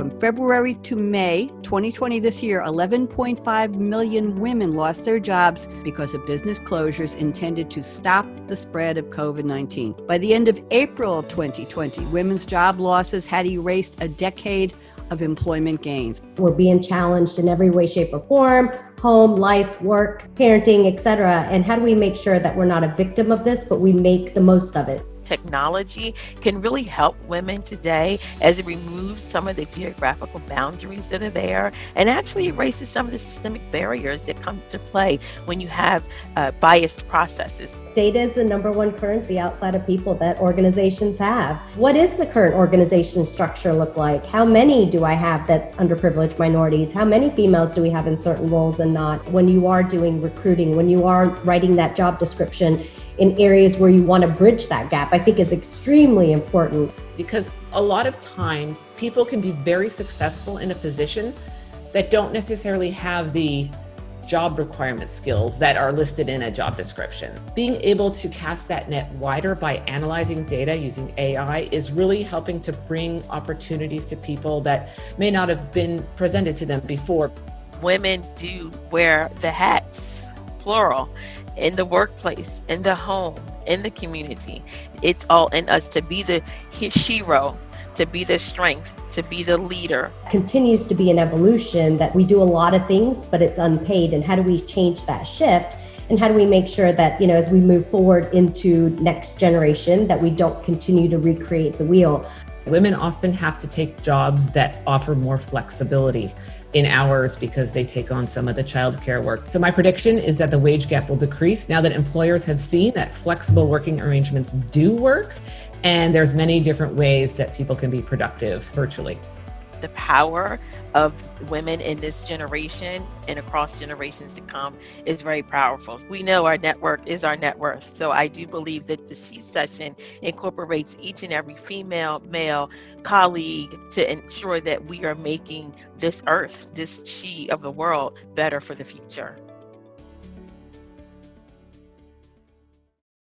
From February to May 2020 this year, 11.5 million women lost their jobs because of business closures intended to stop the spread of COVID-19. By the end of April 2020, women's job losses had erased a decade of employment gains. We're being challenged in every way, shape, or form: home, life, work, parenting, etc. And how do we make sure that we're not a victim of this, but we make the most of it? Technology can really help women today as it removes some of the geographical boundaries that are there and actually erases some of the systemic barriers that come to play when you have biased processes. Data is the number one currency outside of people that organizations have. What is the current organization structure look like? How many do I have that's underprivileged minorities? How many females do we have in certain roles and not? When you are doing recruiting, when you are writing that job description in areas where you want to bridge that gap, I think is extremely important. Because a lot of times people can be very successful in a position that don't necessarily have the job requirement skills that are listed in a job description. Being able to cast that net wider by analyzing data using AI is really helping to bring opportunities to people that may not have been presented to them before. Women do wear the hats, plural, in the workplace, in the home, in the community. It's all in us to be the hero, to be the strength, to be the leader. Continues to be an evolution that we do a lot of things, but it's unpaid. And how do we change that shift? And how do we make sure that, as we move forward into next generation, that we don't continue to recreate the wheel? Women often have to take jobs that offer more flexibility in hours because they take on some of the childcare work. So my prediction is that the wage gap will decrease now that employers have seen that flexible working arrangements do work, and there's many different ways that people can be productive virtually. The power of women in this generation and across generations to come is very powerful. We know our network is our net worth. So I do believe that the Shecession incorporates each and every female, male colleague to ensure that we are making this earth, this she of the world, better for the future.